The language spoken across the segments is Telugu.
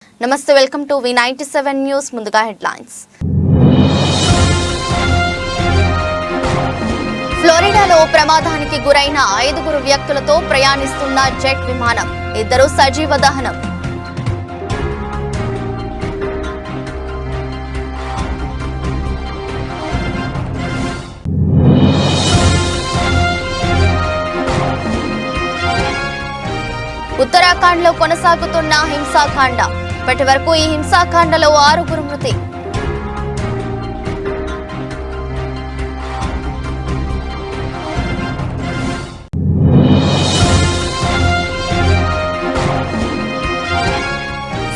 నమస్తే, వెల్కమ్ టు V97 న్యూస్. ముందుగా హెడ్లైన్స్. ఫ్లోరిడాలో ప్రమాదానికి గురైన 5 వ్యక్తులతో ప్రయాణిస్తున్న జెట్ విమానం, 2 సజీవ దహనం. ఉత్తరాఖండ్లో కొనసాగుతున్న హింసాకాండ. ఇప్పటి వరకు ఈ హింసాకాండలో 6 మృతి.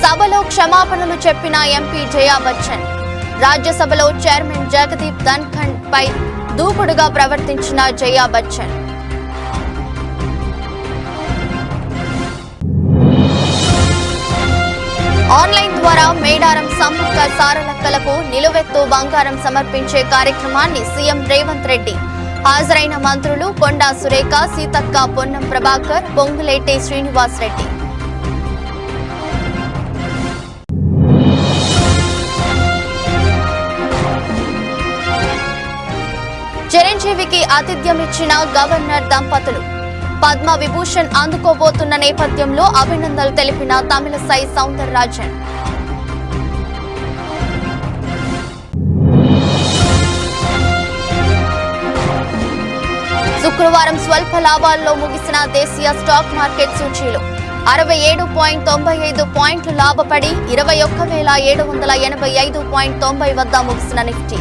సభలో క్షమాపణలు చెప్పిన ఎంపీ జయా బచ్చన్. రాజ్యసభలో చైర్మన్ జగదీప్ ధన్ఖడ్ పై దూకుడుగా ప్రవర్తించిన జయా బచ్చన్. ఆన్లైన్ ద్వారా మేడారం సమ్మక్క సారలక్కలకు నిలువెత్తు బంగారం సమర్పించే కార్యక్రమాన్ని సీఎం రేవంత్ రెడ్డి. హాజరైన మంత్రులు కొండా సురేఖ, సీతక్క, పొన్నం ప్రభాకర్, పొంగులేటి శ్రీనివాస్ రెడ్డి. చిరంజీవికి ఆతిథ్యమిచ్చిన గవర్నర్ దంపతులు. పద్మ విభూషణ్ అందుకోబోతున్న నేపథ్యంలో అభినందనలు తెలిపిన తమిళసై సౌందరరాజన్. శుక్రవారం స్వల్ప లాభాల్లో ముగిసిన దేశీయ స్టాక్ మార్కెట్ సూచీలు 67.95 పాయింట్లు లాభపడి 21,785.90 వద్ద ముగిసిన నిఫ్టీ.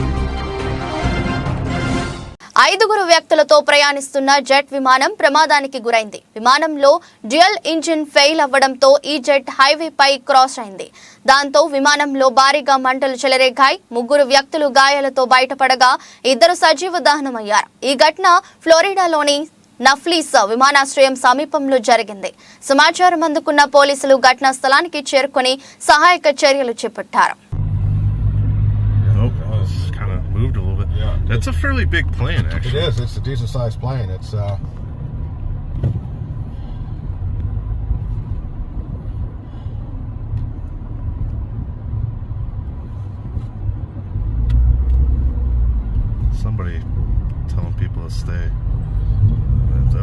5 వ్యక్తులతో ప్రయాణిస్తున్న జెట్ విమానం ప్రమాదానికి గురైంది. విమానంలో డ్యూయల్ ఇంజిన్ ఫెయిల్ అవ్వడంతో ఈ జెట్ హైవేపై క్రాస్ అయింది. దాంతో విమానంలో భారీగా మంటలు చెలరేగాయి. 3 వ్యక్తులు గాయాలతో బయటపడగా 2 సజీవ దహనమయ్యారు. ఈ ఘటన ఫ్లోరిడాలోని నఫ్లీస్ విమానాశ్రయం సమీపంలో జరిగింది. సమాచారం అందుకున్న పోలీసులు ఘటనా స్థలానికి చేరుకొని సహాయక చర్యలు చేపట్టారు. That's a fairly big plane, actually. It is. It's a decent-sized plane. It's Somebody telling people to stay.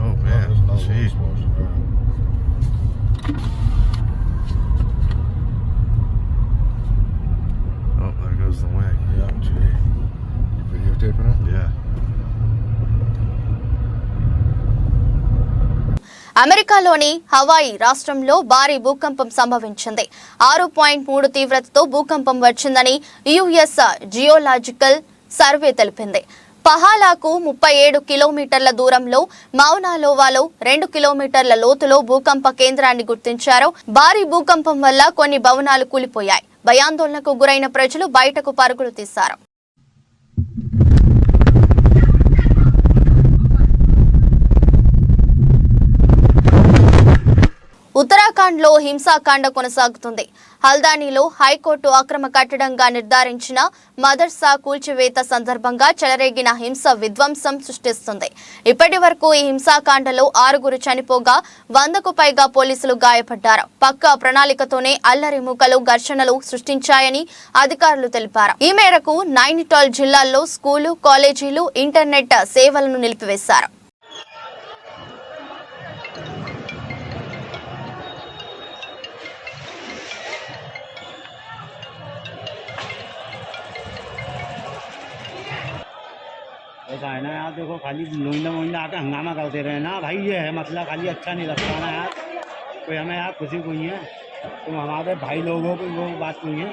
Oh man, jeez. Oh, there goes the wing. Yeah, gee. You videotaping it? Yeah. అమెరికాలోని హవాయి రాష్ట్రంలో భారీ భూకంపం సంభవించింది. 6.3 తీవ్రతతో భూకంపం వచ్చిందని యుఎస్ జియోలాజికల్ సర్వే తెలిపింది. పహాలాకు 37 కిలోమీటర్ల దూరంలో మౌనాలోవాలో 2 కిలోమీటర్ల లోతులో భూకంప కేంద్రాన్ని గుర్తించారు. భారీ భూకంపం వల్ల కొన్ని భవనాలు కూలిపోయాయి. భయాందోళనకు గురైన ప్రజలు బయటకు పరుగులు తీశారు. ఉత్తరాఖండ్లో హింసాకాండ కొనసాగుతుంది. హల్దానీలో హైకోర్టు అక్రమ కట్టడంగా నిర్ధారించిన మదర్సా కూల్చివేత సందర్భంగా చెలరేగిన హింస విధ్వంసం సృష్టిస్తుంది. ఇప్పటి వరకు ఈ హింసాకాండలో 6 చనిపోగా 100కు పైగా పోలీసులు గాయపడ్డారు. పక్కా ప్రణాళికతోనే అల్లరి మూకలు ఘర్షణలు సృష్టించాయని అధికారులు తెలిపారు. ఈ మేరకు నైనిటాల్ జిల్లాల్లో స్కూలు, కాలేజీలు, ఇంటర్నెట్ సేవలను నిలిపివేశారు. ऐसा है ना यार, देखो खाली लोइंदा मोइंदा आके हंगामा करते रहे ना भाई, ये है मतलब खाली अच्छा नहीं लगता ना यार। कोई हमें यार खुशी कोई है, तुम हमारे भाई लोगों को वो बात नहीं है।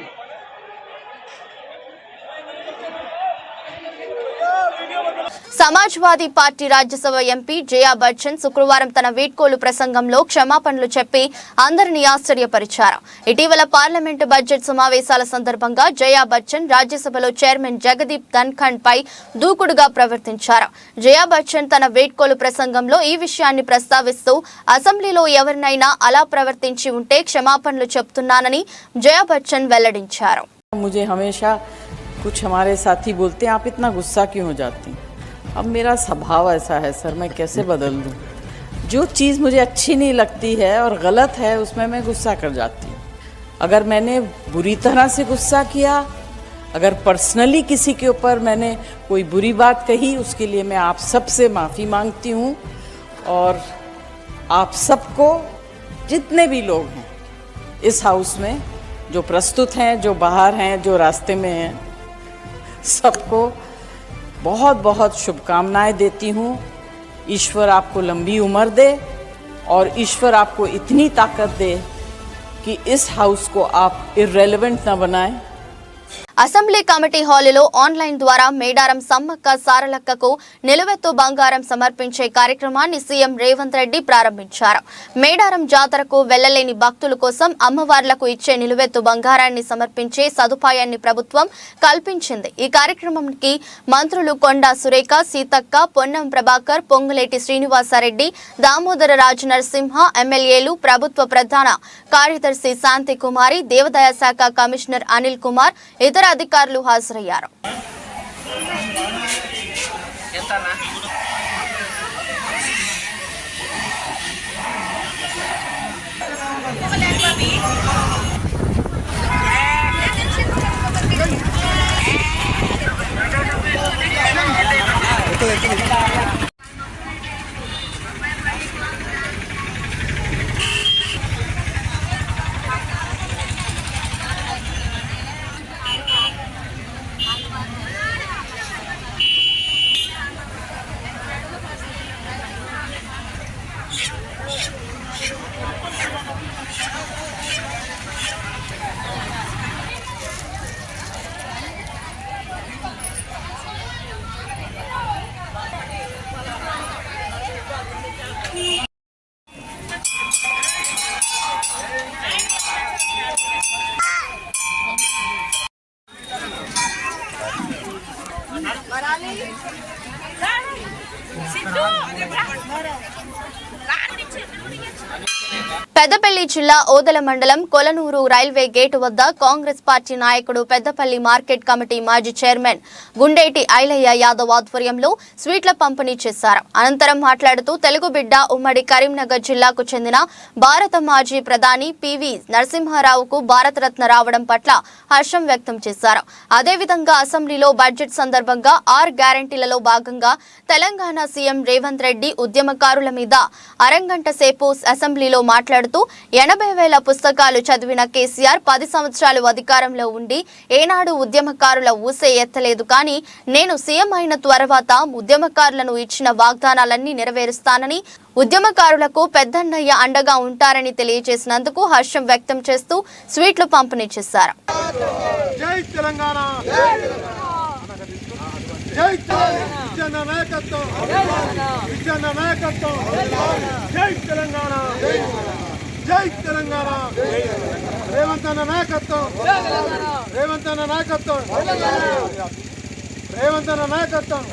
సమాజ్వాదీ పార్టీ రాజ్యసభ ఎంపీ జయా బచ్చన్ శుక్రవారం తన వీడ్కోలు ప్రసంగంలో క్షమాపణలు చెప్పి అందరినీ ఆశ్చర్యపరిచారు. ఇటీవల పార్లమెంటు బడ్జెట్ సమావేశాల సందర్భంగా జయా బచ్చన్ రాజ్యసభలో చైర్మన్ జగదీప్ ధన్ఖడ్ పై దూకుడుగా ప్రవర్తించారు. జయా బచ్చన్ తన వీడ్కోలు ప్రసంగంలో ఈ విషయాన్ని ప్రస్తావిస్తూ అసెంబ్లీలో ఎవరినైనా అలా ప్రవర్తించి ఉంటే క్షమాపణలు చెప్తున్నానని జయా బచ్చన్ వెల్లడించారు. मुझे हमेशा कुछ हमारे साथी बोलते हैं, आप इतना गुस्सा क्यों हो जाती हैं? अब मेरा स्वभाव ऐसा है सर, मैं कैसे बदल दूं? जो चीज़ मुझे अच्छी नहीं लगती है और गलत है उसमें मैं गुस्सा कर जाती हूँ। अगर मैंने बुरी तरह से गुस्सा किया, अगर पर्सनली किसी के ऊपर मैंने कोई बुरी बात कही, उसके लिए मैं आप सबसे माफ़ी मांगती हूँ। और आप सबको, जितने भी लोग हैं इस हाउस में, जो प्रस्तुत हैं, जो बाहर हैं, जो रास्ते में हैं, सबको बहुत बहुत शुभकामनाएं देती हूँ। ईश्वर आपको लंबी उम्र दे और ईश्वर आपको इतनी ताकत दे कि इस हाउस को आप इर्रेलेवेंट न बनाएं। అసెంబ్లీ కమిటీ హాలులో ఆన్లైన్ ద్వారా మేడారం సమ్మక్క సారలక్కకు నిలువెత్తు బంగారం సమర్పించే కార్యక్రమాన్ని సీఎం రేవంత్ రెడ్డి ప్రారంభించారు. మేడారం జాతరకు వెళ్లలేని భక్తుల కోసం అమ్మవార్లకు ఇచ్చే నిలువెత్తు బంగారాన్ని సమర్పించే సదుపాయాన్ని ప్రభుత్వం కల్పించింది. ఈ కార్యక్రమానికి మంత్రులు కొండా సురేఖ, సీతక్క, పొన్నం ప్రభాకర్, పొంగులేటి శ్రీనివాసరెడ్డి, దామోదర రాజు నరసింహ, ఎమ్మెల్యేలు, ప్రభుత్వ ప్రధాన కార్యదర్శి శాంతి కుమారి, దేవాదాయ శాఖ కమిషనర్ అనిల్ కుమార్, ఇతర అధికారులు హాజరయ్యారు. పెద్దపల్లి జిల్లా ఓదెల మండలం కొలనూరు రైల్వే గేటు వద్ద కాంగ్రెస్ పార్టీ నాయకుడు పెద్దపల్లి మార్కెట్ కమిటీ మాజీ చైర్మన్ గుండేటి ఐలయ్య యాదవ్ ఆధ్వర్యంలో స్వీట్ల పంపిణీ చేశారు. అనంతరం మాట్లాడుతూ తెలుగు బిడ్డ ఉమ్మడి కరీంనగర్ జిల్లాకు చెందిన భారత మాజీ ప్రధాని పివి నరసింహారావుకు భారతరత్న రావడం పట్ల హర్షం వ్యక్తం చేశారు. అదేవిధంగా అసెంబ్లీలో బడ్జెట్ సందర్భంగా 6 గ్యారంటీలలో భాగంగా తెలంగాణ సీఎం రేవంత్ రెడ్డి ఉద్యమకారుల మీద అరంగంట సేపు అసెంబ్లీలో మాట్లాడుతూ 80,000 పుస్తకాలు చదివిన కేసీఆర్ 10 సంవత్సరాలు అధికారంలో ఉండి ఏనాడు ఉద్యమకారుల ఊసే ఎత్తలేదు. కానీ నేను సీఎం అయిన తర్వాత ఉద్యమకారులను ఇచ్చిన వాగ్దానాలన్నీ నెరవేరుస్తానని, ఉద్యమకారులకు పెద్దన్నయ్య అండగా ఉంటారని తెలియజేసినందుకు హర్షం వ్యక్తం చేస్తూ స్వీట్లు పంపిణీ చేశారు. జై తెలంగాణ, జై విజయన్న నాయకత్వం, విజయన్న నాయకత్వం, జై తెలంగాణ, జై తెలంగాణ, రేవంత్ అన్న నాయకత్వం, రేవంత్ అన్న నాయకత్వం, రేవంత్ అన్న నాయకత్వం.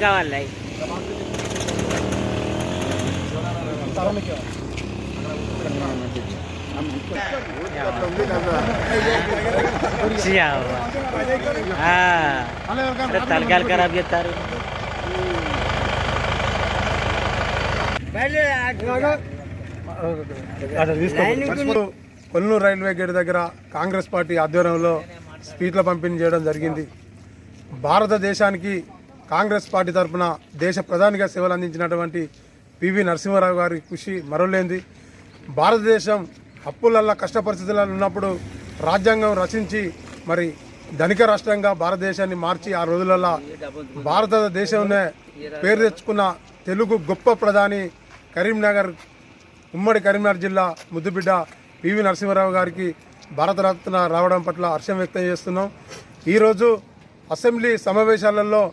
కావాలి తలకాయలు ఖరాబ్ చేస్తారు. కొల్లూరు రైల్వే గేట్ దగ్గర కాంగ్రెస్ పార్టీ ఆధ్వర్యంలో స్వీట్ల పంపిణీ చేయడం జరిగింది. భారతదేశానికి కాంగ్రెస్ పార్టీ తరఫున దేశ ప్రధానిగా సేవలు అందించినటువంటి పివి నరసింహారావు గారి కృషి మరవలేంది. భారతదేశం అప్పులల్లా కష్ట పరిస్థితులలో ఉన్నప్పుడు రాజ్యాంగం రచించి మరి ధనిక రాష్ట్రంగా భారతదేశాన్ని మార్చి ఆ రోజులలో భారతదేశంలో పేరు తెచ్చుకున్న తెలుగు గొప్ప ప్రధాని కరీంనగర్, ఉమ్మడి కరీంనగర్ జిల్లా ముద్దుబిడ్డ పివి నరసింహారావు గారికి భారతరత్న రావడం పట్ల హర్షం వ్యక్తం చేస్తున్నాం. ఈరోజు అసెంబ్లీ సమావేశాలలో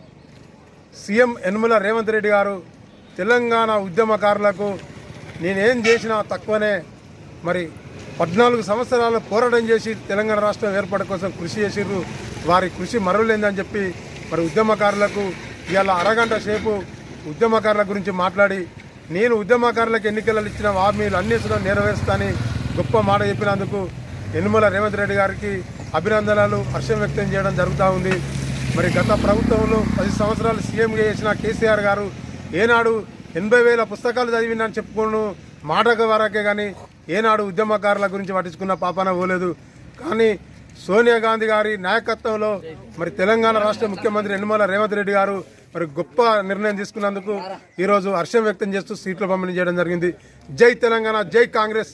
సీఎం యనమల రేవంత్ రెడ్డి గారు తెలంగాణ ఉద్యమకారులకు నేనేం చేసినా తక్కువనే, మరి 14 సంవత్సరాలు పోరాటం చేసి తెలంగాణ రాష్ట్రం ఏర్పాటు కోసం కృషి చేసిర్రు, వారి కృషి మరవలేదని చెప్పి మరి ఉద్యమకారులకు ఇవాళ అరగంట సేపు ఉద్యమకారుల గురించి మాట్లాడి నేను ఉద్యమకారులకు ఎన్నికలలో ఇచ్చిన హామీలు అన్ని నెరవేరుస్తానని గొప్ప మాట చెప్పినందుకు యనమల రేవంత్ రెడ్డి గారికి అభినందనలు, హర్షం వ్యక్తం చేయడం జరుగుతూ ఉంది. మరి గత ప్రభుత్వంలో 10 సంవత్సరాలు సీఎంగా చేసిన కేసీఆర్ గారు ఏనాడు 80,000 పుస్తకాలు చదివినని చెప్పుకోను మాట వరకే కానీ ఏనాడు ఉద్యమకారుల గురించి పట్టించుకున్న పాపాన పోలేదు. కానీ సోనియా గాంధీ గారి నాయకత్వంలో మరి తెలంగాణ రాష్ట్ర ముఖ్యమంత్రి యనమల రేవంత్ రెడ్డి గారు మరి గొప్ప నిర్ణయం తీసుకున్నందుకు ఈరోజు హర్షం వ్యక్తం చేస్తూ సీట్లు పంపిణీ చేయడం జరిగింది. జై తెలంగాణ, జై కాంగ్రెస్.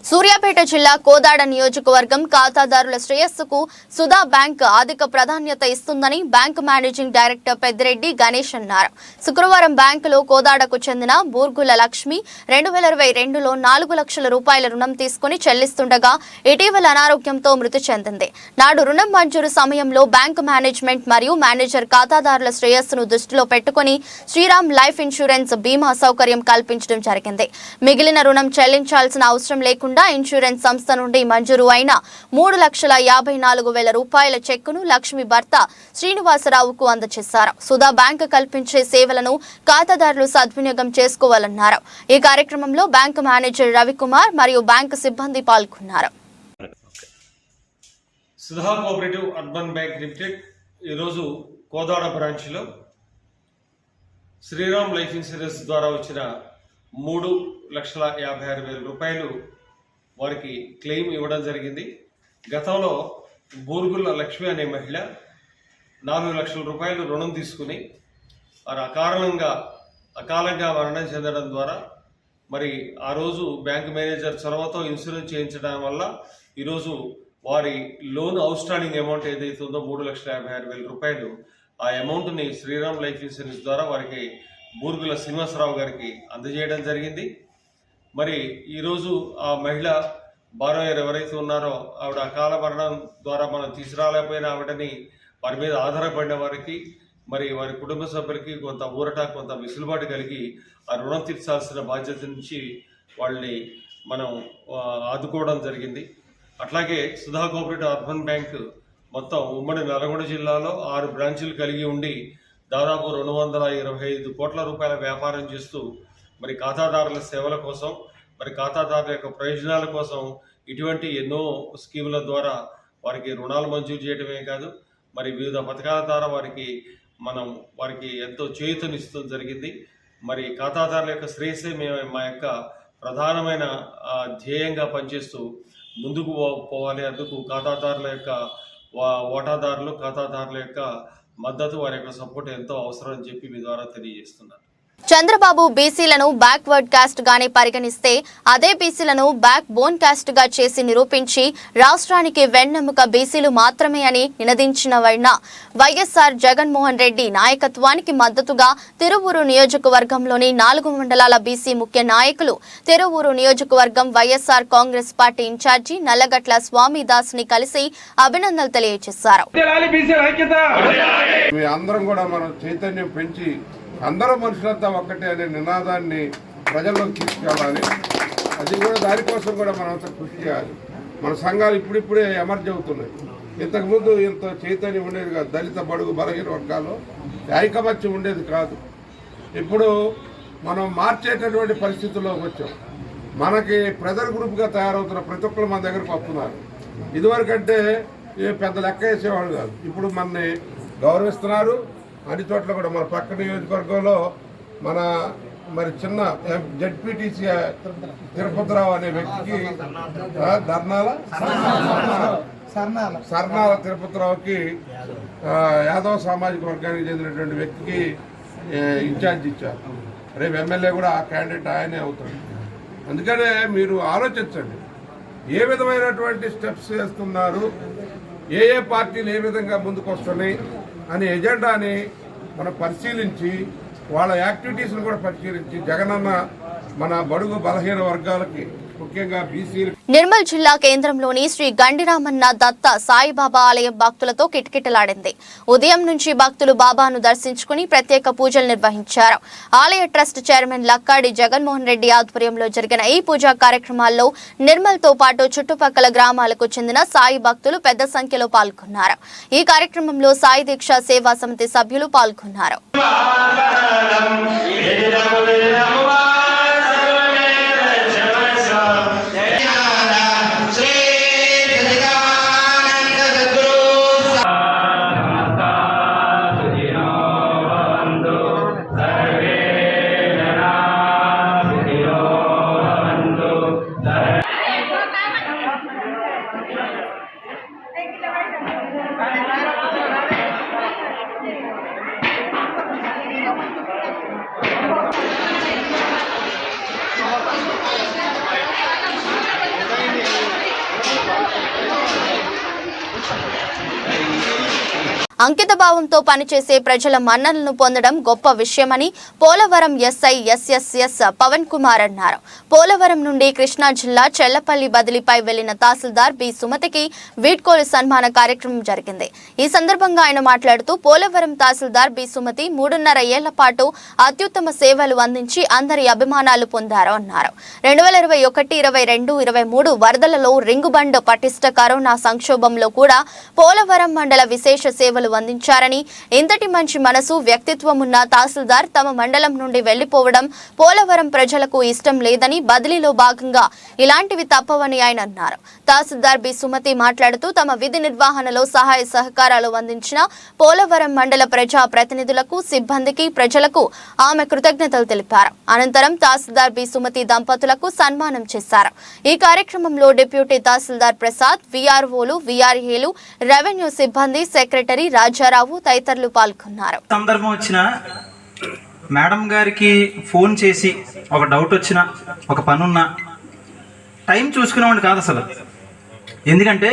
సూర్యాపేట జిల్లా కోదాడ నియోజకవర్గం ఖాతాదారుల శ్రేయస్సుకు సుధా బ్యాంక్ అధిక ప్రాధాన్యత ఇస్తుందని bank managing director Peddireddy Ganesh అన్నారు. శుక్రవారం బ్యాంకులో కోదాడకు చెందిన బూర్గుల లక్ష్మి 2022లో 4 లక్షల రూపాయల రుణం తీసుకుని చెల్లిస్తుండగా ఇటీవల అనారోగ్యంతో మృతి చెందింది. నాడు రుణం మంజూరు సమయంలో బ్యాంకు మేనేజ్మెంట్ మరియు మేనేజర్ ఖాతాదారుల శ్రేయస్సును దృష్టిలో పెట్టుకుని శ్రీరామ్ లైఫ్ ఇన్సూరెన్స్ బీమా సౌకర్యం కల్పించడం జరిగింది. మిగిలిన రుణం చెల్లించాల్సిన అవసరం లేకుండా ఇన్సూరెన్స్ సంస్థ నుండి మంజూరు అయిన 3,54,000 రూపాయల చెక్కును లక్ష్మి భర్త శ్రీనివాసరావుకు అందజేశారు. సుధా బ్యాంకు కల్పించే సేవలను ఖాతాదారులు సద్వినియోగం చేసుకోవాలన్నారు. ఈ కార్యక్రమంలో బ్యాంకు మేనేజర్ రవికుమార్ మరియు బ్యాంకు సిబ్బంది పాల్గొన్నారు. Sudha cooperative urban bank limited ఈరోజు కోదాడ బ్రాంచ్లో శ్రీరామ్ లైఫ్ ఇన్సూరెన్స్ ద్వారా వచ్చిన 3,56,000 రూపాయలు వారికి క్లెయిమ్ ఇవ్వడం జరిగింది. గతంలో బూర్గుల లక్ష్మి అనే మహిళ 4 లక్షల రూపాయలు రుణం తీసుకుని వారు అకాలంగా మరణం చెందడం ద్వారా మరి ఆ రోజు బ్యాంక్ మేనేజర్ చొరవతో ఇన్సూరెన్స్ చేయించడం వల్ల ఈరోజు వారి లోన్ అవుట్ స్టాండింగ్ అమౌంట్ ఏదైతే ఉందో 3,56,000 రూపాయలు ఆ అమౌంట్ని శ్రీరామ్ లైఫ్ ఇన్సూరెన్స్ ద్వారా వారికి బూర్గుల శ్రీనివాసరావు గారికి అందజేయడం జరిగింది. మరి ఈరోజు ఆ మహిళ బారోయర్ ఎవరైతే ఉన్నారో ఆవిడ అకాల మరణం ద్వారా మనం తీసుకురాలేకపోయినా ఆవిడని వారి మీద ఆధారపడిన వారికి మరి వారి కుటుంబ సభ్యులకి కొంత ఊరట, కొంత వెసులుబాటు కలిగి ఆ రుణం తీర్చాల్సిన బాధ్యత నుంచి వాళ్ళని మనం ఆదుకోవడం జరిగింది. అట్లాగే సుధా కోఆపరేటివ్ అర్బన్ బ్యాంక్ మొత్తం ఉమ్మడి నల్గొండ జిల్లాలో 6 బ్రాంచీలు కలిగి ఉండి దాదాపు 225 కోట్ల రూపాయల వ్యాపారం చేస్తూ మరి ఖాతాదారుల సేవల కోసం, మరి ఖాతాదారుల యొక్క ప్రయోజనాల కోసం ఇటువంటి ఎన్నో స్కీముల ద్వారా వారికి రుణాలు మంజూరు చేయడమే కాదు మరి వివిధ పథకాల ద్వారా వారికి ఎంతో చేయూతనిస్తూ జరిగింది. మరి ఖాతాదారుల యొక్క శ్రేయస్సే మా యొక్క ప్రధానమైన ధ్యేయంగా పనిచేస్తూ ముందుకు పోవాలి. అందుకు ఖాతాదారుల యొక్క ఓటాదారులు, ఖాతాదారుల యొక్క మద్దతు, వారి యొక్క సపోర్ట్ ఎంతో అవసరం అని చెప్పి మీ ద్వారా తెలియజేస్తున్నాను. చంద్రబాబు బీసీలను బ్యాక్వర్డ్ కాస్ట్ గానే పరిగణిస్తే అదే బీసీలను బ్యాక్ బోన్ కాస్ట్ గా చేసి నిరూపించి రాష్ట్రానికి వెన్నెముక బీసీలు మాత్రమే అని నినదించిన వైఎస్ఆర్ జగన్మోహన్ రెడ్డి నాయకత్వానికి మద్దతుగా తిరువూరు నియోజకవర్గంలోని 4 మండలాల బీసీ ముఖ్య నాయకులు తిరువూరు నియోజకవర్గం వైఎస్ఆర్ కాంగ్రెస్ పార్టీ ఇన్ఛార్జి నల్లగట్ల స్వామిదాస్ ని కలిసి అభినందనలు తెలియజేశారు. అందరూ మనుషులంతా ఒక్కటే అనే నినాదాన్ని ప్రజల్లోకి తీసుకెళ్ళాలి. అది కూడా దానికోసం కూడా మనంతా కృషి చేయాలి. మన సంఘాలు ఇప్పుడిప్పుడే ఎమర్జ్ అవుతున్నాయి. ఇంతకుముందు ఇంత చైతన్యం ఉండేది కాదు. దళిత బడుగు బలహీన వర్గాలు ఐకమత్యం ఉండేది కాదు. ఇప్పుడు మనం మార్చేటటువంటి పరిస్థితుల్లోకి వచ్చాం. మనకి ప్రెజర్ గ్రూప్గా తయారవుతున్న ప్రతి ఒక్కరు మన దగ్గరకు వస్తున్నారు. ఇదివరకంటే పెద్ద లెక్క వేసేవాళ్ళు కాదు. ఇప్పుడు మనని గౌరవిస్తున్నారు. అన్ని చోట్ల కూడా మన పక్క నియోజకవర్గంలో మరి చిన్న జడ్పీటీసీ తిరుపతిరావు అనే వ్యక్తికి సర్నాల తిరుపతిరావుకి యాదవ సామాజిక వర్గానికి చెందినటువంటి వ్యక్తికి ఇన్ఛార్జ్ ఇచ్చారు. రేపు ఎమ్మెల్యే కూడా ఆ క్యాండిడేట్ ఆయనే అవుతాడు. అందుకనే మీరు ఆలోచించండి, ఏ విధమైనటువంటి స్టెప్స్ వేస్తున్నారు, ఏ పార్టీలు ఏ విధంగా ముందుకు వస్తున్నాయి అనే ఎజెండాని మనం పరిశీలించి వాళ్ళ యాక్టివిటీస్ని కూడా పరిశీలించి జగనన్న మన బడుగు బలహీన వర్గాలకి ముఖ్యంగా బీసీలు. నిర్మల్ జిల్లా కేంద్రంలోని శ్రీ గండిరామన్న దత్త సాయిబాబా ఆలయం భక్తులతో కిటకిటలాడింది. ఉదయం నుంచి భక్తులు బాబాను దర్శించుకుని ప్రత్యేక పూజలు నిర్వహించారు. ఆలయ ట్రస్ట్ చైర్మన్ లక్కాడి జగన్మోహన్ రెడ్డి ఆధ్వర్యంలో జరిగిన ఈ పూజా కార్యక్రమాల్లో నిర్మల్ తో పాటు చుట్టుపక్కల గ్రామాలకు చెందిన సాయి భక్తులు పెద్ద సంఖ్యలో పాల్గొన్నారు. ఈ కార్యక్రమంలో సాయి దీక్ష సేవా సమితి సభ్యులు పాల్గొన్నారు. అంకితభావంతో పనిచేసే ప్రజల మన్ననలను పొందడం గొప్ప విషయమని పోలవరం ఎస్ఐ ఎస్ఎస్ఎస్ పవన్ కుమార్ అన్నారు. పోలవరం నుండి కృష్ణా జిల్లా చెల్లపల్లి బదిలీపై వెళ్లిన తహసీల్దార్ బి సుమతికి వీడ్కోలు సన్మాన కార్యక్రమం జరిగింది. ఈ సందర్భంగా ఆయన మాట్లాడుతూ పోలవరం తహసీల్దార్ బి సుమతి 3.5 ఏళ్ల పాటు అత్యుత్తమ సేవలు అందించి అందరి అభిమానాలు పొందారు అన్నారు. 2021, 22, 23 వరదలలో రింగుబండ్ పటిష్ట కరోనా సంక్షోభంలో కూడా పోలవరం మండల విశేష సేవలు అందించారని, ఇంతటి మంచి మనసు వ్యక్తిత్వం ఉన్న తహసీల్దార్ తమ మండలం నుండి వెళ్లిపోవడం పోలవరం ప్రజలకు ఇష్టం లేదని, బదిలీలో భాగంగా ఇలాంటివి తప్పవని ఆయన అన్నారు. తహసీల్దార్ బి సుమతి మాట్లాడుతూ తమ విధి నిర్వహణలో సహాయ సహకారాలు అందించిన పోలవరం మండల ప్రజా ప్రతినిధులకు, సిబ్బందికి, ప్రజలకు ఆమె కృతజ్ఞతలు తెలిపారు. అనంతరం తహసీల్దార్ బి సుమతి దంపతులకు సన్మానం చేశారు. ఈ కార్యక్రమంలో డిప్యూటీ తహసీల్దార్ ప్రసాద్, విఆర్ఓలు, విఆర్ఏలు, రెవెన్యూ సిబ్బంది, సెక్రటరీ రాజారావు తదితరులు పాల్గొన్నారు. సందర్భం వచ్చిన మేడం గారికి ఫోన్ చేసి ఒక డౌట్ వచ్చినా, ఒక పనున్నా టైం చూసుకునేవాడిని కాదు అసలు. ఎందుకంటే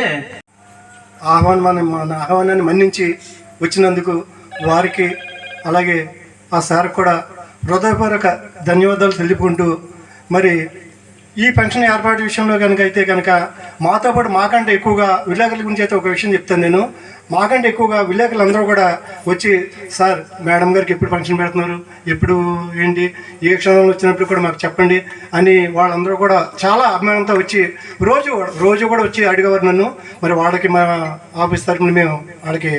మన ఆహ్వానాన్ని మన్నించి వచ్చినందుకు వారికి అలాగే ఆ సార్ కూడా హృదయపూర్వక ధన్యవాదాలు తెలుపుకుంటూ, మరి ఈ ఫంక్షన్ ఏర్పాటు విషయంలో కనుక మాతో పాటు మాకంటే ఎక్కువగా విలేకరుల గురించి అయితే ఒక విషయం చెప్తాను నేను. మాకంటే ఎక్కువగా విలేకరులు అందరూ కూడా వచ్చి, సార్ మేడం గారికి ఎప్పుడు ఫంక్షన్ పెడుతున్నారు, ఎప్పుడు ఏంటి, ఏ క్షణంలో వచ్చినప్పుడు కూడా మాకు చెప్పండి అని వాళ్ళందరూ కూడా చాలా అభిమానంతో వచ్చి రోజు కూడా వచ్చి అడిగేవారు నన్ను. మరి వాళ్ళకి మా ఆఫీస్ తరఫున మేము వాళ్ళకి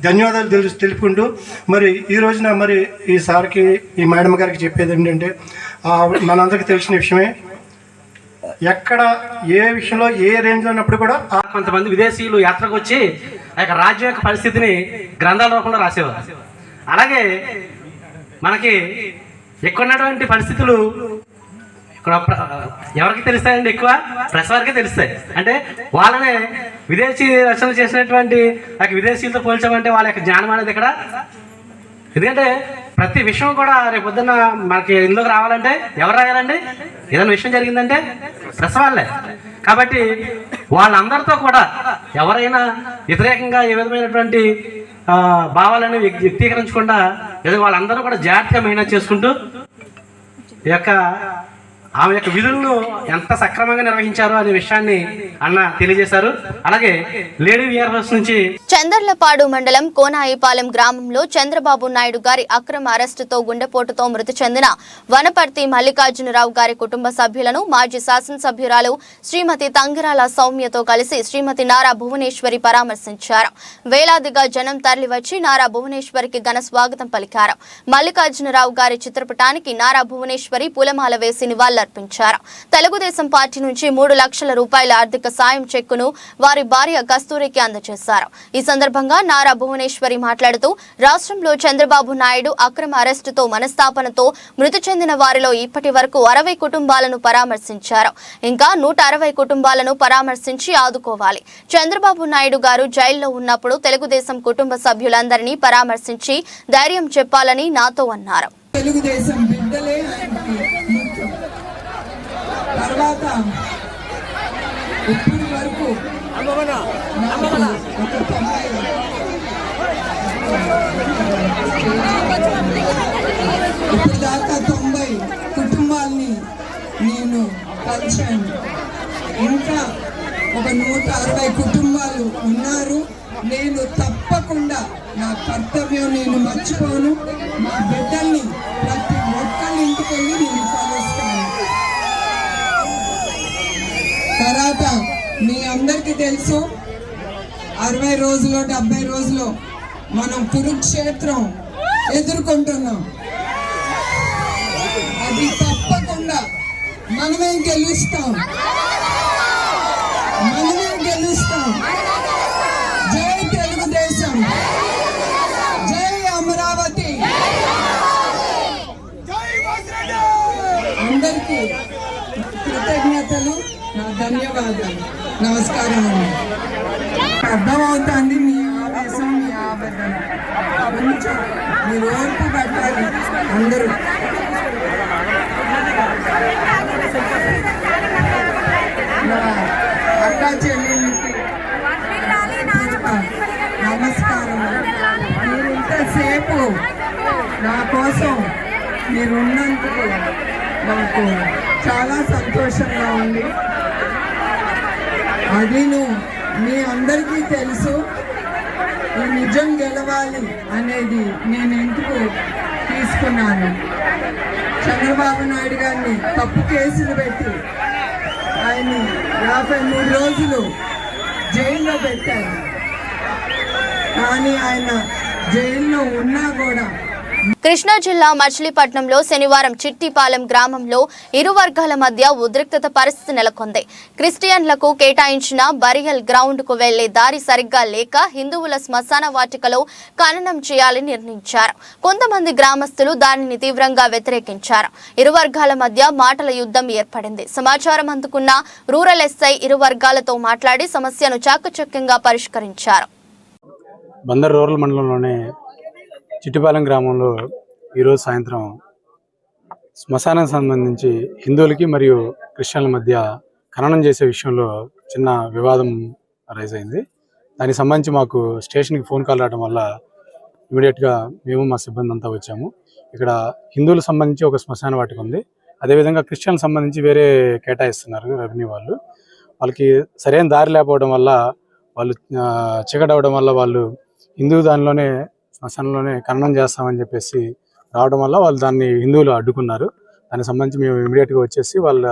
ధన్యవాదాలు తెలుపుకుంటూ, మరి ఈ రోజున మరి ఈ సార్కి, ఈ మేడం గారికి చెప్పేది ఏంటంటే, మనందరికీ తెలిసిన విషయమే, ఎక్కడ ఏ విషయంలో ఏ రేంజ్లో ఉన్నప్పుడు కూడా కొంతమంది విదేశీయులు యాత్రకు వచ్చి ఆ యొక్క రాజ్యం యొక్క పరిస్థితిని గ్రంథాల రూపంలో రాసేవారు. అలాగే మనకి ఎక్కువ ఉన్నటువంటి పరిస్థితులు ఇక్కడ ఎవరికి తెలుస్తాయండి? ఎక్కువ ప్రెస్ వారికే తెలుస్తాయి. అంటే వాళ్ళనే విదేశీ రచనలు చేసినటువంటి ఆ విదేశీయులతో పోల్చామంటే వాళ్ళ యొక్క జ్ఞానం అనేది ఇక్కడ. ఎందుకంటే ప్రతి విషయం కూడా రేపు పొద్దున్న మనకి ఇందులోకి రావాలంటే ఎవరు రాయాలండి? ఏదైనా విషయం జరిగిందంటే ప్రెస్ వాళ్ళే. కాబట్టి వాళ్ళందరితో కూడా ఎవరైనా వ్యతిరేకంగా ఏ విధమైనటువంటి భావాలని వ్యక్తీకరించకుండా వాళ్ళందరూ కూడా జాగ్రత్తగా మెయింటైన్ చేసుకుంటూ ఈ యొక్క ఆమె యొక్క విధులను ఎంత సక్రమంగా నిర్వహించారు అనే విషయాన్ని అన్న తెలియజేశారు. అలాగే లేడీ విఆర్ఓస్ నుంచి చందర్లపాడు మండలం కోనాయిపాలెం గ్రామంలో చంద్రబాబు నాయుడు గారి అక్రమ అరెస్టుతో గుండెపోటుతో మృతి చెందిన వనపర్తి మల్లికార్జునరావు గారి కుటుంబ సభ్యులను మాజీ శాసనసభ్యురాలు శ్రీమతి తంగిరాల సౌమ్యతో కలిసి శ్రీమతి నారా భువనేశ్వరి పరామర్శించారు. వేలాదిగా జనం తరలివచ్చి నారా భువనేశ్వరికి ఘన స్వాగతం పలికారు. మల్లికార్జునరావు గారి చిత్రపటానికి నారా భువనేశ్వరి పూలమాల వేసి నివాళులర్పించారు. తెలుగుదేశం పార్టీ నుంచి 3 లక్షల రూపాయల ఆర్థిక సాయం చెక్కును వారి భార్య కస్తూరికి అందజేశారు. ఈ సందర్భంగా నారా భువనేశ్వరి మాట్లాడుతూ రాష్ట్రంలో చంద్రబాబు నాయుడు అక్రమ అరెస్టుతో మనస్తాపనతో మృతి చెందిన వారిలో ఇప్పటి వరకు 60 కుటుంబాలను పరామర్శించారు. ఇంకా 160 కుటుంబాలను పరామర్శించి ఆదుకోవాలి. చంద్రబాబు నాయుడు గారు జైల్లో ఉన్నప్పుడు తెలుగుదేశం కుటుంబ సభ్యులందరినీ పరామర్శించి ధైర్యం చెప్పాలని నాతో అన్నారు. తెలుగుదేశం బిడ్డలే ముఖ్యం. తర్వాత ఇప్పటి వరకు ఇప్పుడు దాకా 90 కుటుంబాలని నేను కలిశాను. ఇంకా ఒక 160 కుటుంబాలు ఉన్నారు. నేను తప్పకుండా నా కర్తవ్యం నేను మర్చిపోను. మా బిడ్డల్ని ప్రతి ఒక్కళ్ళ ఇంటికి వెళ్ళి నేను కలుస్తాను. తర్వాత మీ అందరికీ తెలుసు 60 రోజులు 70 రోజులు మనం కురుక్షేత్రం ఎదుర్కొంటున్నాం. అది తప్పకుండా మనమే గెలుస్తాం. జై తెలుగుదేశం, జై అమరావతి. అందరికీ కృతజ్ఞతలు, నా ధన్యవాదాలు, నమస్కారం అండి. అర్థమవుతుంది మీ ఆవేశం, మీ ఆవేదన. కొంచెం మీరు ఓర్పు పట్టాలి అందరూ. నా అక్క చెల్లెళ్ళకి నమస్కారం. నా కోసం మీరు ఉన్నందుకు నాకు చాలా సంతోషంగా ఉంది. అదిను మీ అందరికీ తెలుసు, ఈ నిజం గెలవాలి అనేది నేను ఎందుకు తీసుకున్నాను. చంద్రబాబు నాయుడు గారిని తప్పు కేసులు పెట్టి ఆయన 53 రోజులు జైల్లో పెట్టారు. కానీ ఆయన జైల్లో ఉన్నా కూడా కృష్ణా జిల్లా మచిలీపట్నంలో శనివారం చిట్టిపాలెం గ్రామంలో ఇరు వర్గాల మధ్య ఉద్రిక్తత పరిస్థితి నెలకొంది. క్రిస్టియన్లకు కేటాయించిన బరియల్ గ్రౌండ్ కు వెళ్లే దారి సరిగ్గా లేక హిందువుల శ్మశాన వాటికలో ఖననం చేయాలని నిర్ణయించారు. కొంతమంది గ్రామస్తులు దానిని తీవ్రంగా వ్యతిరేకించారు. ఇరు వర్గాల మధ్య మాటల యుద్ధం ఏర్పడింది. సమాచారం అందుకున్న రూరల్ ఎస్ఐ ఇరు వర్గాలతో మాట్లాడి సమస్యను చాకచక్యంగా పరిష్కరించారు. బందర్ రూరల్ మండలంలోని చిట్టిపాలెం గ్రామంలో ఈరోజు సాయంత్రం శ్మశానానికి సంబంధించి హిందువులకి మరియు క్రిస్టియన్ల మధ్య ఖననం చేసే విషయంలో చిన్న వివాదం రైజ్ అయింది. దానికి సంబంధించి మాకు స్టేషన్కి ఫోన్ కాల్ రావడం వల్ల ఇమీడియట్గా మేము మా సిబ్బంది అంతా వచ్చాము. ఇక్కడ హిందువులకు సంబంధించి ఒక శ్మశాన వాటిక ఉంది, అదేవిధంగా క్రిస్టియన్లకు సంబంధించి వేరే కేటాయిస్తున్నారు రెవెన్యూ వాళ్ళు. వాళ్ళకి సరైన దారి లేకపోవడం వల్ల వాళ్ళు చీకటి అవ్వడం వల్ల వాళ్ళు హిందూ దానిలోనే శ్మశానంలోనే ఖననం చేస్తామని చెప్పేసి రావడం వల్ల వాళ్ళు దాన్ని హిందువులు అడ్డుకున్నారు. దానికి సంబంధించి మేము ఇమీడియట్గా వచ్చేసి వాళ్ళ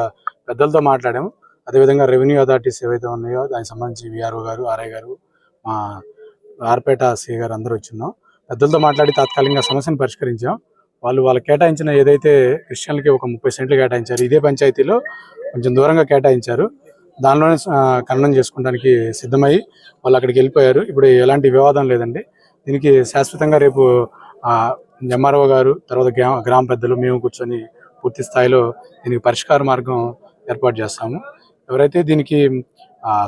పెద్దలతో మాట్లాడాము. అదేవిధంగా రెవెన్యూ అథారిటీస్ ఏవైతే ఉన్నాయో దానికి సంబంధించి విఆర్ఓ గారు, ఆర్ఐ గారు, మా ఆర్పేట సిఐ గారు అందరూ వచ్చిన్నాం. పెద్దలతో మాట్లాడి తాత్కాలికంగా సమస్యను పరిష్కరించాం. వాళ్ళు కేటాయించిన ఏదైతే క్రిస్టియన్లకి ఒక 30 సెంట్లు కేటాయించారు, ఇదే పంచాయతీలో కొంచెం దూరంగా కేటాయించారు. దానిలోనే ఖననం చేసుకోవడానికి సిద్ధమై వాళ్ళు అక్కడికి వెళ్ళిపోయారు. ఇప్పుడు ఎలాంటి వివాదం లేదండి. దీనికి శాశ్వతంగా రేపు ఎంఆర్ఓ గారు, తర్వాత గ్రామ పెద్దలు, మేము కూర్చొని పూర్తి స్థాయిలో దీనికి పరిష్కార మార్గం ఏర్పాటు చేస్తాము. ఎవరైతే దీనికి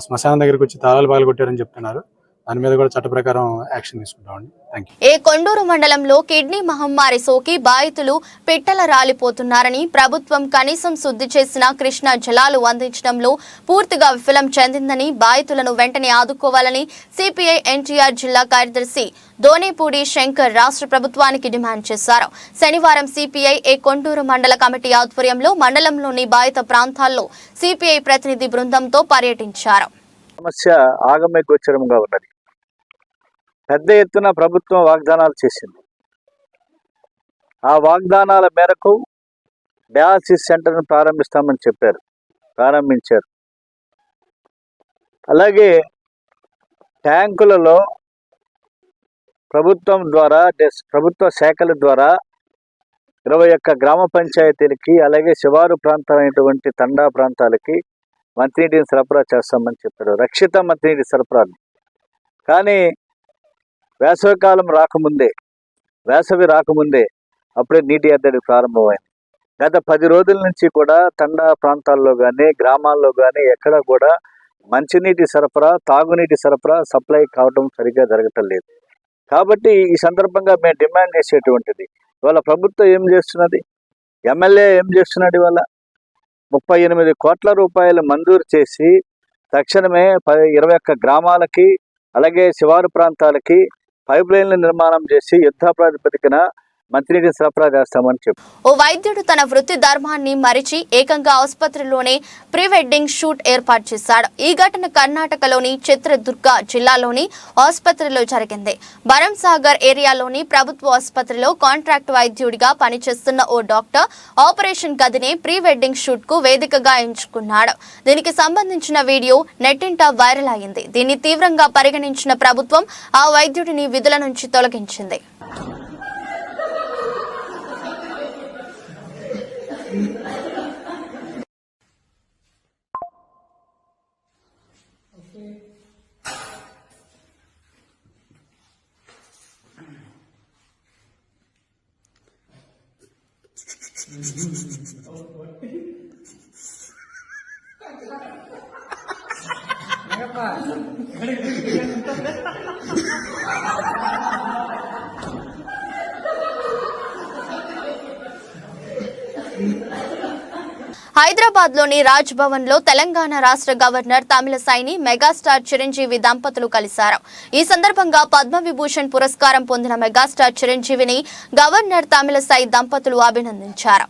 శ్మశానం దగ్గరికి వచ్చి తాళాలు పగలగొట్టారని చెప్తున్నారు, దాని మీద కూడా చట్ట ప్రకారం యాక్షన్ తీసుకుంటామండి. Thank you. ఏ కొండూరు మండలంలో కిడ్నీ మహమ్మారి సోకి బాధితులు పిట్టల రాలిపోతున్నారని ప్రభుత్వం కనీసం శుద్ధి చేసిన కృష్ణా జలాలు అందించడంలో పూర్తిగా విఫలం చెందిందని, బాధితులను వెంటనే ఆదుకోవాలని సిపిఐ ఎన్టీఆర్ జిల్లా కార్యదర్శి దోనేపూడి శంకర్ రాష్ట్ర ప్రభుత్వానికి డిమాండ్ చేశారు. శనివారం సిపిఐ ఏ కొండూరు మండల కమిటీ ఆధ్వర్యంలో మండలంలోని బాధిత ప్రాంతాల్లో సిపిఐ ప్రతినిధి బృందంతో పర్యటించారు. సమస్య ఆగమ్య గోచరంగా ఉన్నది. పెద్ద ఎత్తున ప్రభుత్వం వాగ్దానాలు చేసింది. ఆ వాగ్దానాల మేరకు డయాలసిస్ సెంటర్ను ప్రారంభిస్తామని చెప్పారు, ప్రారంభించారు. అలాగే ట్యాంకులలో ప్రభుత్వం ద్వారా, ప్రభుత్వ శాఖల ద్వారా 21 గ్రామ పంచాయతీలకి, అలాగే శివారు ప్రాంతమైనటువంటి తండా ప్రాంతాలకి మంచినీటిని సరఫరా చేస్తామని చెప్పారు, రక్షిత మంచినీటి సరఫరాలు. కానీ వేసవి రాకముందే అప్పుడే నీటి ఎద్దడి ప్రారంభమైంది. గత 10 రోజుల నుంచి కూడా తండా ప్రాంతాల్లో కానీ, గ్రామాల్లో కానీ ఎక్కడ కూడా మంచినీటి సరఫరా, తాగునీటి సరఫరా సప్లై కావడం సరిగ్గా జరగటం లేదు. కాబట్టి ఈ సందర్భంగా మేము డిమాండ్ చేసేటువంటిది, ఇవాళ ప్రభుత్వం ఏం చేస్తున్నది, ఎమ్మెల్యే ఏం చేస్తున్నాడు, ఇవాళ 38 కోట్ల రూపాయలు మంజూరు చేసి తక్షణమే 21 గ్రామాలకి, అలాగే శివారు ప్రాంతాలకి పైప్ లైన్ల నిర్మాణం చేసి యుద్ధ ప్రాతిపదికన మంచినీటిని సరఫరా చేస్తామని చెప్పి ఓ వైద్యుడు తన వృత్తి ధర్మాన్ని మరిచి ఏకంగా ఆసుపత్రిలోనే ప్రీ వెడ్డింగ్ షూట్ ఏర్పాటు చేశాడు. ఈ ఘటన కర్ణాటకలోని చిత్రదుర్గ జిల్లాలోని ఆసుపత్రిలో జరిగింది. బరంసాగర్ ఏరియాలోని ప్రభుత్వ ఆసుపత్రిలో కాంట్రాక్ట్ వైద్యుడిగా పనిచేస్తున్న ఓ డాక్టర్ ఆపరేషన్ గదిని ప్రీ వెడ్డింగ్ షూట్ కు వేదికగా ఎంచుకున్నాడు. దీనికి సంబంధించిన వీడియో నెట్టింట వైరల్ అయింది. దీన్ని తీవ్రంగా పరిగణించిన ప్రభుత్వం ఆ వైద్యుడిని విధుల నుంచి తొలగించింది. హైదరాబాద్ లోని రాజ్ భవన్ లో తెలంగాణ రాష్ట్ర గవర్నర్ తమిళసైని మెగాస్టార్ చిరంజీవి దంపతులు కలిశారు. ఈ సందర్భంగా పద్మవిభూషణ్ పురస్కారం పొందిన మెగాస్టార్ చిరంజీవిని గవర్నర్ తమిళసై దంపతులు అభినందించారు.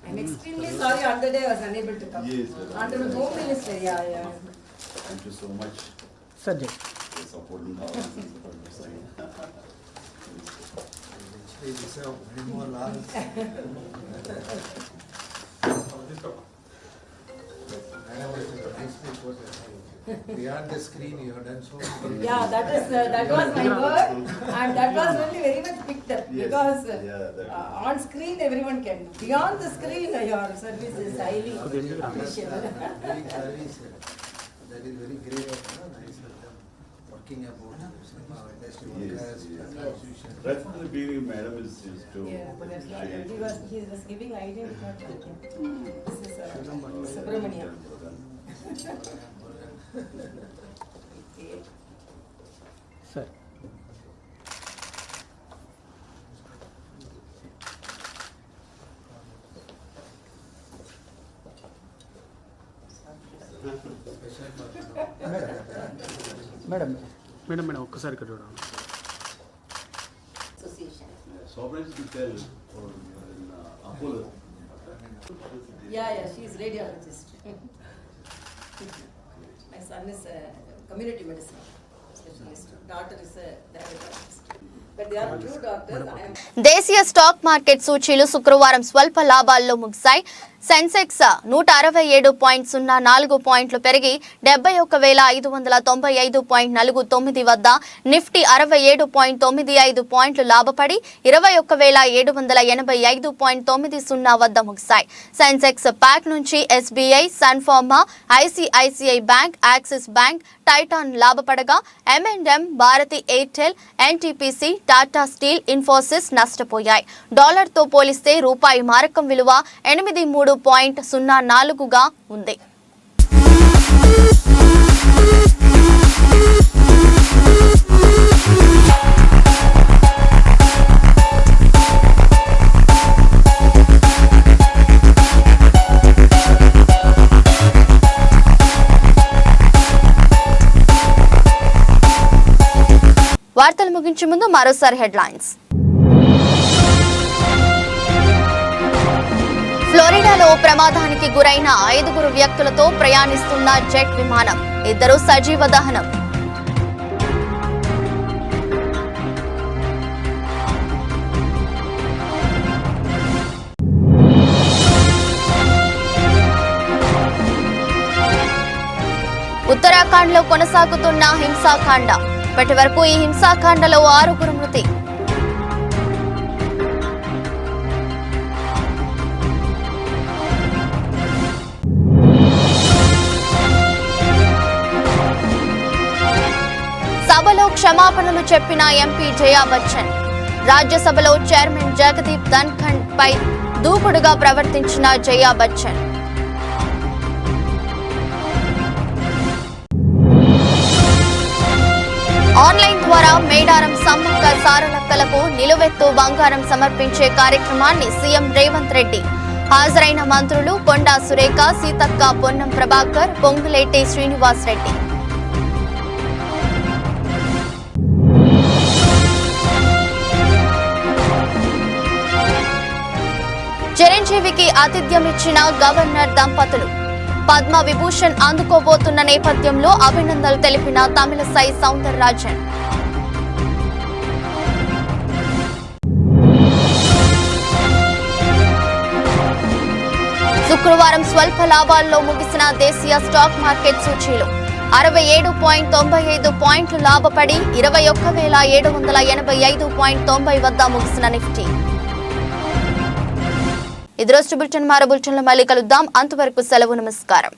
I'm extremely sorry on the day I was unable to come. Yes, Honorable Home Minister, yeah. Thank you so much sir ji for supporting our Beyond the screen, you have done so much. Yeah, that was my work, and that was really very much picked up because on screen everyone can. Beyond the screen, your service is highly appreciable. That is very great. Nice of them working about cinema industry workers. Right from the beginning, madam is to He was giving idea. This is Subramania. Sir madam madam madam ఒక్కసారి ఇక్కడ చూడండి. sovereigns to tell for Apollo. Yeah, she is radiologist. My son is a community medicine specialist. Daughter is a diabetologist. But they are two doctors. దేశీయ స్టాక్ మార్కెట్ సూచీలు శుక్రవారం స్వల్ప లాభాల్లో ముగిశాయి. సెన్సెక్స్ 160.04 పాయింట్లు పెరిగి 71,595.49 వద్ద, నిఫ్టీ 67.95 పాయింట్లు లాభపడి 21,785.90 వద్ద ముగిశాయి. సెన్సెక్స్ ప్యాక్ నుంచి SBI, Sun Pharma, ICICI Bank, Axis Bank, Titan లాభపడగా M&M, Bharti Airtel, NTPC, Tata Steel, Infosys నష్టపోయాయి. డాలర్తో పోలిస్తే రూపాయి మారకం విలువ 83.04గా ఉంది. వార్తలు ముగించే ముందు మరోసారి హెడ్లైన్స్. ఫ్లోరిడాలో ప్రమాదానికి గురైన 5 వ్యక్తులతో ప్రయాణిస్తున్న జెట్ విమానం, 2 సజీవ దహనం. ఉత్తరాఖండ్లో కొనసాగుతున్న హింసాకాండ, ఇప్పటి వరకు ఈ హింసాకాండలో 6 మృతి. సభలో క్షమాపణలు చెప్పిన ఎంపీ జయా బచ్చన్, రాజ్యసభలో చైర్మన్ జగదీప్ ధన్ఖడ్ పై దూకుడుగా ప్రవర్తించిన జయా బచ్చన్. ఆన్లైన్ ద్వారా మేడారం సమ్మక్క సారలక్కలకు నిలువెత్తు బంగారం సమర్పించే కార్యక్రమాన్ని సీఎం రేవంత్ రెడ్డి, హాజరైన మంత్రులు కొండా సురేఖ, సీతక్క, పొన్నం ప్రభాకర్, పొంగులేటి శ్రీనివాస్ రెడ్డి. చిరంజీవికి ఆతిథ్యమిచ్చిన గవర్నర్ దంపతులు, పద్మ విభూషణ్ అందుకోబోతున్న నేపథ్యంలో అభినందనలు తెలిపిన తమిళసై సౌందరరాజన్. శుక్రవారం స్వల్ప లాభాల్లో ముగిసిన దేశీయ స్టాక్ మార్కెట్ సూచీలు 67.95 పాయింట్లు లాభపడి 21,785.90 వద్ద ముగిసిన నిఫ్టీ. ఇది రోజు బులెటిన్. మరో బులెటిన్లో మళ్ళీ కలుద్దాం. అంతవరకు సెలవు. నమస్కారం.